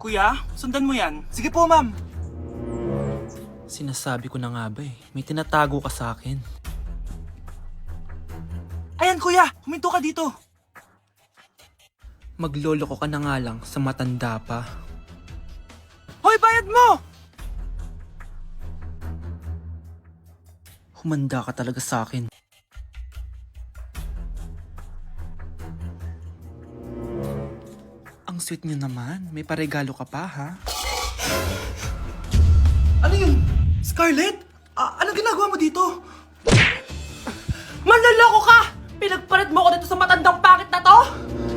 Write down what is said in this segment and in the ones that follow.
Kuya, sundan mo yan. Sige po, ma'am. Sinasabi ko na nga ba may tinatago ka sa akin. Ayan, kuya. Huminto ka dito. Magloloko ka na nga lang sa matanda pa. Hoy, bayad mo! Humanda ka talaga sa akin. Ang sweet niyo naman. May paregalo ka pa, ha? Ano yun? Scarlett? Anong ginagawa mo dito? Manloloko ka! Pinagpalit mo ko dito sa matandang pangit na to?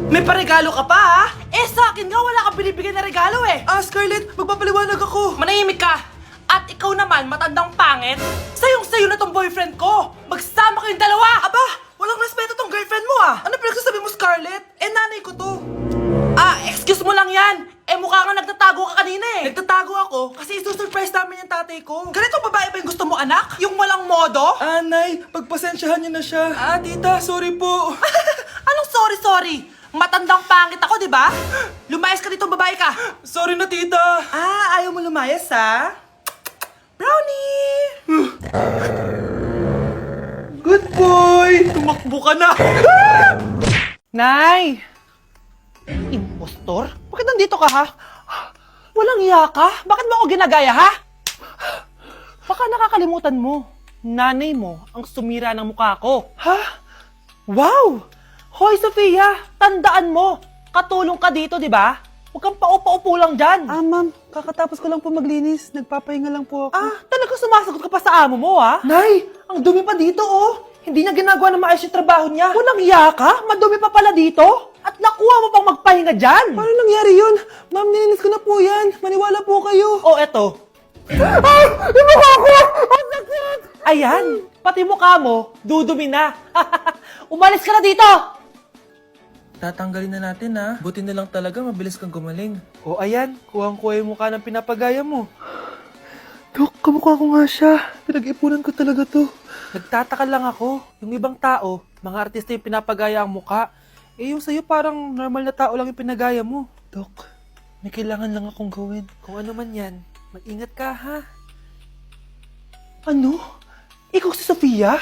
May paregalo ka pa, ha? Eh, sa akin nga, wala kang binibigyan na regalo, eh. Scarlett, magpapaliwanag ako. Manahimik ka! At ikaw naman, matandang pangit, sayong-sayo na tong boyfriend ko! Magsama kayong dalawa! Aba, walang respeto tong girlfriend mo, ah! Ano pinagsasabi mo, Scarlett? Eh, nanay ko to. Excuse mo lang yan! Eh, mukha kang nagtatago ka kanina, eh. Nagtatago ako kasi isusurprise namin yung tatay ko. Ganito babae ba yung gusto mo, anak? Yung walang modo? Nay, pagpasensyahan niyo na siya. Tita, sorry po. Anong sorry? Matandang pangit ako, di ba? Lumayas ka dito, babae ka. Sorry na, tita. Ayaw mo lumayas, ha? Brownie! Good boy! Tumakbo ka na! Nay! Impostor? Bakit nandito ka, ha? Walang iya ka? Bakit mo ako ginagaya, ha? Baka nakakalimutan mo. Nanay mo ang sumira ng mukha ko. Ha? Wow! Hoy, Sofia! Tandaan mo! Katulong ka dito, di ba? Huwag kang paupa-upo lang dyan. Ma'am, kakatapos ko lang po maglinis. Nagpapahinga lang po ako. Talaga sumasagot ka pa sa amo mo, ha? Nay! Ang dumi pa dito, oh! Hindi niya ginagawa ng maayos yung trabaho niya. Walang iya ka? Madumi pa pala dito? At nakuha mo pang magpahinga dyan? Paano nangyari yun? Ma'am, nilinis ko na po yan. Maniwala po kayo. Oh, eto. Yung mukha ko! Ang sakit! Ayan, pati mukha mo, dudumi na. Umalis ka na dito! Tatanggalin na natin, ha? Buti na lang talaga, mabilis kang gumaling. O ayan, kuhang-kuha yung mukha ng pinapagaya mo. Dok, kamukha ko nga siya. Pinag-ipunan ko talaga to. Nagtataka lang ako, yung ibang tao, mga artista yung pinapagaya ang mukha. Eh yung sa'yo parang normal na tao lang yung pinagaya mo. Dok, may kailangan lang akong gawin. Kung ano man yan, mag-ingat ka, ha? Ano? Ikaw si Sofia?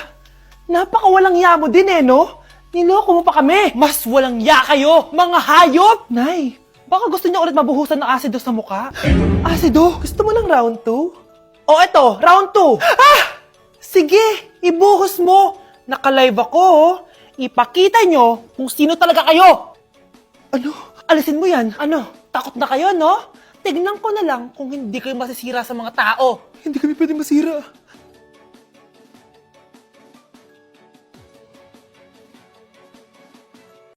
Napakawalang ya mo din, no? Niloko mo pa kami! Mas walang ya kayo, mga hayop! Nay, Baka gusto niyo ulit mabuhusan ng asido sa mukha? asido, gusto mo lang round 2? O eto, round 2! Sige, ibuhos mo! Naka-live ako, oh. Ipakita nyo kung sino talaga kayo! Ano? Alisin mo yan. Ano? Takot na kayo, no? Tignan ko na lang kung hindi kayo masisira sa mga tao. Hindi kami pwede masira.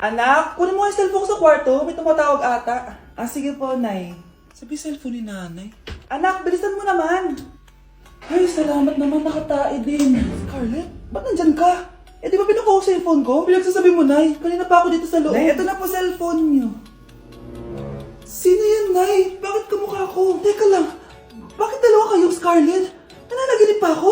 Anak, kunin mo yung cellphone sa kwarto. May tumatawag ata. Sige po, Nay. Sabi cellphone ni nanay. Anak, bilisan mo naman. Ay, salamat naman. Nakatae din. Scarlett, ba't nandyan ka? Eh, di ba pinukuha ko sa cellphone ko? Pinagsasabi mo, Nay. Kanina pa ako dito sa loob. Nay, eto na po cellphone niyo. Sino yan, Nay? Bakit kamukha ko? Teka lang. Bakit dalawa kayong Scarlett? Nananaginip pa ako?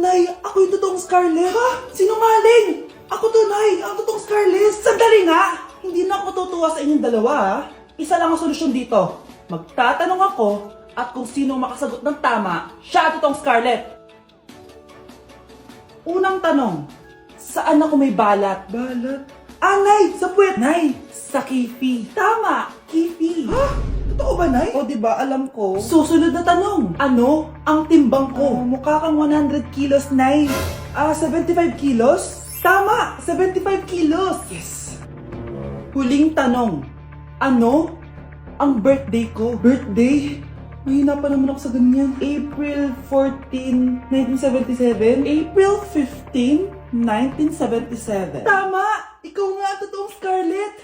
Nay, ako yung totoong Scarlett. Ha? Sinungaling! Ako to, Nay. Ang totoong Scarlett. Sandali nga! Hindi na ako tutuwa sa inyong dalawa, ha? Isa lang ang solusyon dito. Magtatanong ako at kung sino makasagot ng tama, siya ang totoong Scarlett. Unang tanong, saan ako may balat? Balat? Nay! Sa puwet! Nay! Sa kifi. Tama! Kifi. Ha? Totoo ba, Nay? O, diba? Alam ko. Susunod na tanong. Ano ang timbang ko? Mukha kang 100 kilos, Nay. 75 kilos? Tama! 75 kilos! Yes! Huling tanong. Ano ang birthday ko? Birthday? Mahina pa naman ako sa ganyan. April 14, 1977? April 15, 1977. Tama! Ikaw nga ang totoong Scarlett!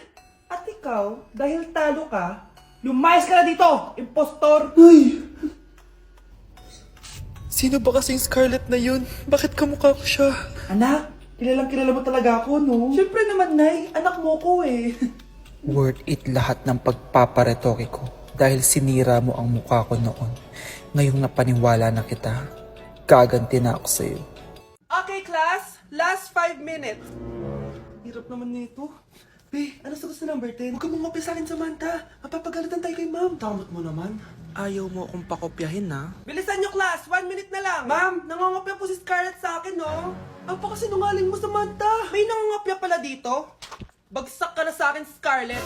At ikaw, dahil talo ka, lumayas ka na dito, impostor! Ay! Sino ba kasing Scarlett na yun? Bakit kamukha ko siya? Anak, kilalang kilala mo talaga ako, no? Siyempre naman, Nay. Anak mo ko eh. Worth it lahat ng pagpaparetoke ko dahil sinira mo ang mukha ko noon. Ngayong napaniwala na kita, gaganti na ako sa'yo. Okay, class. Last 5 minutes. Hirap naman nito. Be, ano sa gusto number 10? Huwag ka mong sa akin, Samantha. Mapapagalitan tayo kay ma'am. Tamot mo naman. Ayaw mo akong pakopyahin ha? Bilisan nyo, class! 1 minute na lang! Ma'am, nangangopya po si Scarlett sa akin, no? Ang pakasinungaling mo, Samantha! May nangangopya pala dito? Bagsak ka na sa akin, Scarlett!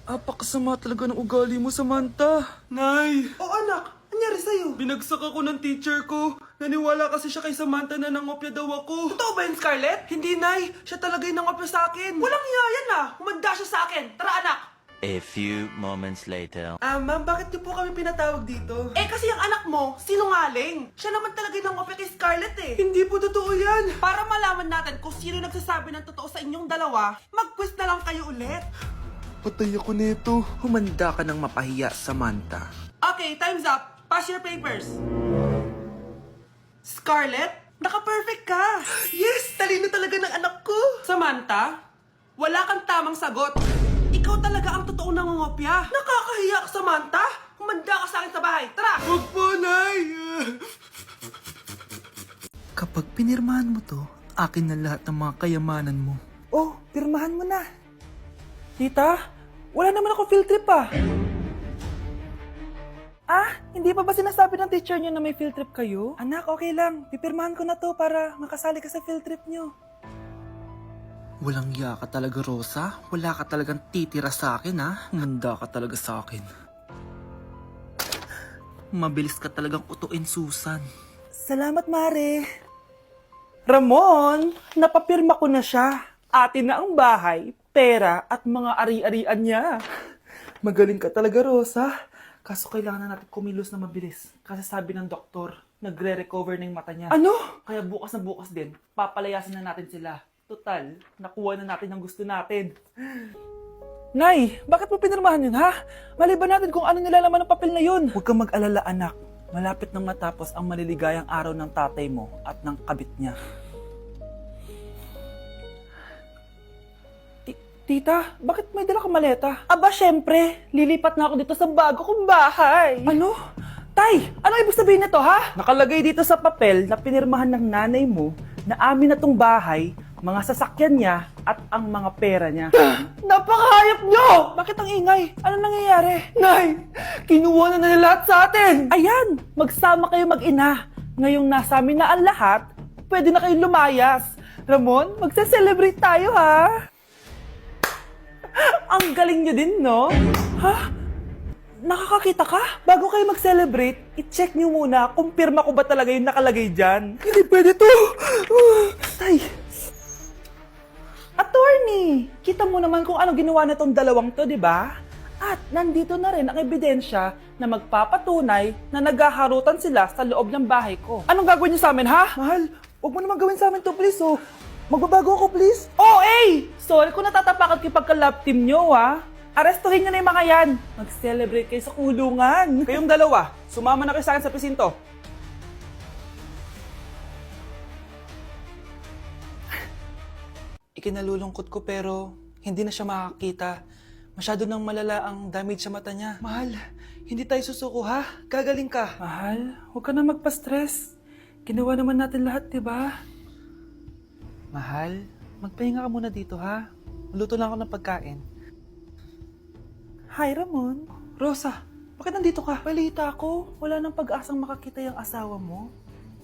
Apakasama talaga ng ugali mo, Samantha. Nay! O anak, anyari sa'yo? Binagsak ako ng teacher ko. Naniwala kasi siya kay Samantha na nangopya daw ako. Totoo ba yun, Scarlett? Hindi, Nay. Siya talaga yung nangopya sa akin. Walang iya yan, ah. Humanda siya sa akin. Tara, anak! A few moments later. Ma'am, bakit niyo po kami pinatawag dito? Eh, kasi yung anak mo, sinungaling. Siya naman talaga yung nangopya kay Scarlett, eh. Hindi po totoo yan. Para malaman natin kung sino nagsasabi ng totoo sa inyong dalawa, mag-quiz na lang kayo ulit. Patay ako nito. Humanda ka ng mapahiya, Samantha. Okay, time's up. Pass your papers. Scarlett, naka-perfect ka. Yes, talino talaga ng anak ko. Samantha, wala kang tamang sagot. Ikaw talaga ang totoong nangungopya. Nakakahiya ka, Samantha. Humanda ka sa akin sa bahay. Tara! Huwag po, Nay! Kapag pinirmahan mo to, akin na lahat ng mga kayamanan mo. Oh, pirmahan mo na. Tita, wala naman ako field trip ah. Hindi pa ba sinasabi ng teacher niyo na may field trip kayo? Anak, okay lang. Pipirmahan ko na to para makasali ka sa field trip niyo. Walang iya ka talaga, Rosa. Wala ka talagang titira sa akin, ha? Humanda ka talaga sa akin. Mabilis ka talagang utuin, Susan. Salamat, Mare. Ramon, napapirma ko na siya. Atin na ang bahay, pera at mga ari-arian niya. Magaling ka talaga, Rosa. Kaso kailangan na natin kumilos na mabilis. Kasi sabi ng doktor, nagre-recover na yung mata niya. Ano? Kaya bukas na bukas din, papalayasin na natin sila. Total, nakuha na natin ang gusto natin. Nay, bakit mo pinirmahan yun, ha? Maliban natin kung ano nilalaman ng papel na yun. Huwag kang mag-alala, anak. Malapit nang matapos ang maliligayang araw ng tatay mo at ng kabit niya. Tita, bakit may dala kang maleta? Aba, syempre. Lilipat na ako dito sa bago kong bahay. Ano? Tay, ano ibig sabihin nito, ha? Nakalagay dito sa papel na pinirmahan ng nanay mo na amin na tong bahay, mga sasakyan niya at ang mga pera niya. Napakahayop nyo! Bakit ang ingay? Ano nangyayari? Nay, kinuha na nila lahat sa atin! Ayan, magsama kayo mag-ina. Ngayong nasa amin na ang lahat, pwede na kayong lumayas. Ramon, magse-celebrate tayo, ha? Ang galing nyo din, no? Ha? Nakakakita ka? Bago kayo mag-celebrate, i-check nyo muna kung pirma ko ba talaga yung nakalagay dyan. Hindi pwede to! Tay! Attorney! Kita mo naman kung ano ginawa na tong dalawang to, di ba? At nandito na rin ang ebidensya na magpapatunay na naghaharutan sila sa loob ng bahay ko. Anong gagawin nyo sa amin, ha? Mahal, huwag mo naman gawin sa amin to, please, oh. Magbabago ako, please. Oh, hey! Sorry kung natatapakan kayo pagka-love team nyo, ha? Arestuhin nyo na yung mga yan. Mag-celebrate kayo sa kulungan. Kayong dalawa, sumama na kayo sa akin sa presinto. Ikinalulungkot ko pero hindi na siya makakita. Masyado nang malala ang damage sa mata niya. Mahal, hindi tayo susuko, ha? Gagaling ka. Mahal, huwag ka na magpa-stress. Ginawa naman natin lahat, diba? Mahal, magpahinga ka muna dito, ha? Maluto lang ako ng pagkain. Hi, Ramon. Rosa, bakit nandito ka? Balita ko, wala nang pag-asang makakita yung asawa mo.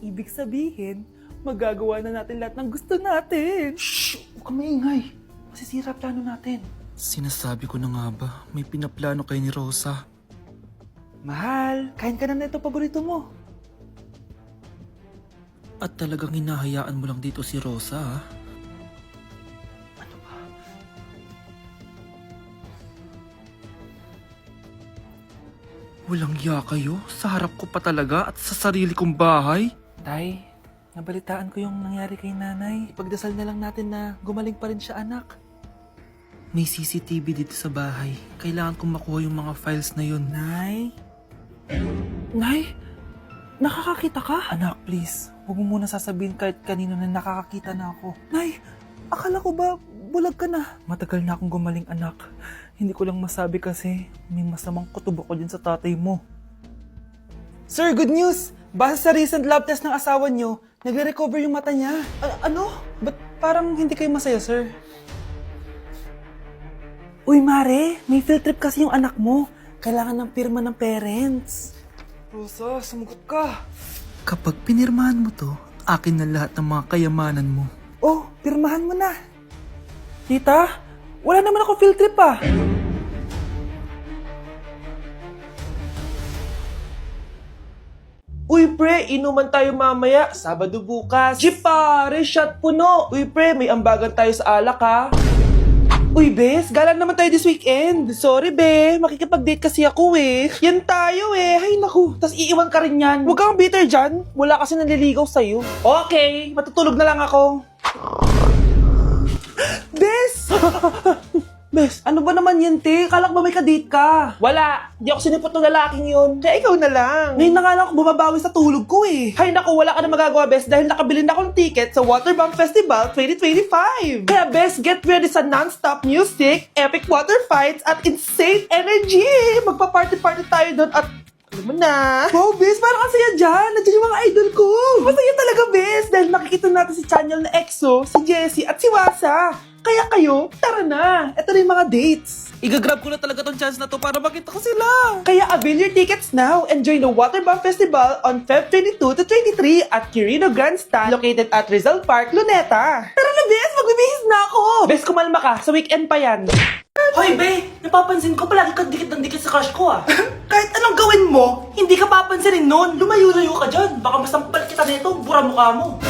Ibig sabihin, magagawa na natin lahat ng gusto natin. Shh! Huwag kang maingay. Masisira plano natin. Sinasabi ko na nga ba, may pinaplano kayo ni Rosa. Mahal, kain ka na nito paborito mo. At talagang hinahayaan mo lang dito si Rosa, ha? Ano ba? Walang iya kayo? Sa harap ko pa talaga at sa sarili kong bahay? Tay, nabalitaan ko yung nangyari kay nanay. Ipagdasal na lang natin na gumaling pa rin siya, anak. May CCTV dito sa bahay. Kailangan kong makuha yung mga files na yun. Nay? Nay? Nakakakita ka? Anak, please. Huwag mo muna sasabihin kahit kanino na nakakakita na ako. Nay, akala ko ba bulag ka na? Matagal na akong gumaling, anak. Hindi ko lang masabi kasi may masamang kutubo ko dyan sa tatay mo. Sir, good news! Base sa recent lab test ng asawa niyo, nagre-recover yung mata niya. Ano? Ba't parang hindi kayo masaya, sir? Uy, Mare, may field trip kasi yung anak mo. Kailangan ng pirma ng parents. Rosa, sumagot ka. Kapag pinirmahan mo to, akin na lahat ng mga kayamanan mo. Oh, pirmahan mo na. Tita, wala naman ako field trip ah. Uy pre, inuman tayo mamaya, Sabado bukas. Jeep pare, shot puno. Uy pre, may ambagan tayo sa alak ha. Uy bes, gala naman tayo this weekend. Sorry be, makikipag-date kasi ako eh. Yan tayo eh, ay naku. Tas iiwan ka rin yan. Huwag kang bitter dyan, wala kasi nanliligaw sa'yo. Okay, matutulog na lang ako. Bes! Bes, ano ba naman yan, te? Kala ko ba may kadate ka? Wala. Di ako sinipot ng lalaking yun. Kaya ikaw na lang. Ngayon na nga lang ako bumabawi sa tulog ko eh. Hay naku, wala ka na magagawa, Bes, dahil nakabili na ako ng ticket sa Waterbomb Festival 2025. Kaya, Bes, get ready sa non-stop music, epic water fights, at insane energy. Magpa-party-party tayo doon at alam mo na. Wow, Bes, parang ang saya dyan. Nandiyan yung mga idol ko. Masaya talaga, Bes, dahil makikita natin si Channel na EXO, si Jessie, at si Wasa. Kaya kayo, tara na. Ito na yung mga dates. Igagrab ko na talaga tong chance na to para makita ko sila. Kaya avail your tickets now and join the Waterbomb Festival on Feb 22 to 23 at Quirino Grandstand located at Rizal Park, Luneta. Tara na, Bes! Magbibihis na ako! Bes, kumalma ka. Sa weekend pa yan. Hoy, Be! Napapansin ko palagi kang dikit ng dikit sa crush ko ah. Kahit anong gawin mo, hindi ka papansinin nun. Lumayo-layo ka dyan. Baka masampal kita nito, bura mukha mo.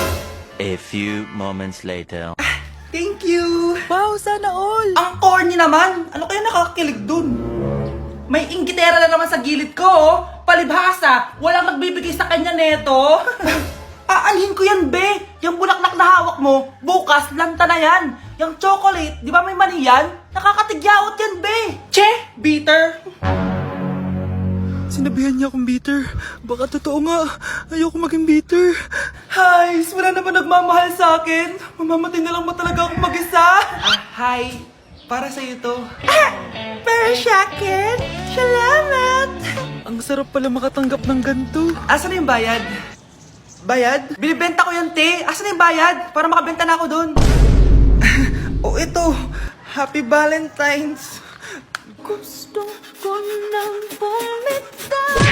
A few moments later. Thank you! Wow, sana all! Ang corny naman! Ano kaya nakakakilig dun? May inggitera na naman sa gilid ko, oh. Palibhasa, walang nagbibigay sa kanya neto. Aanhin ko yan, Be. Yung bulaklak na hawak mo, bukas, lanta na yan. Yung chocolate, di ba may mani yan? Nakakatigyawat yan, Be. Che, bitter. Sinabihan niya akong bitter. Baka totoo nga. Ayoko maging bitter. Hi, wala naman nagmamahal sa akin. Mamamatay na lang ba talaga akong mag-isa? Hi, para sa'yo to. Pero Shaken, salamat. Ang sarap pala makatanggap ng ganito. Asan na yung bayad? Bayad? Binibenta ko yung te. Asan na yung bayad? Para makabenta na ako doon. Oh, ito. Happy Valentine's. Gusto ko nang bumitaw.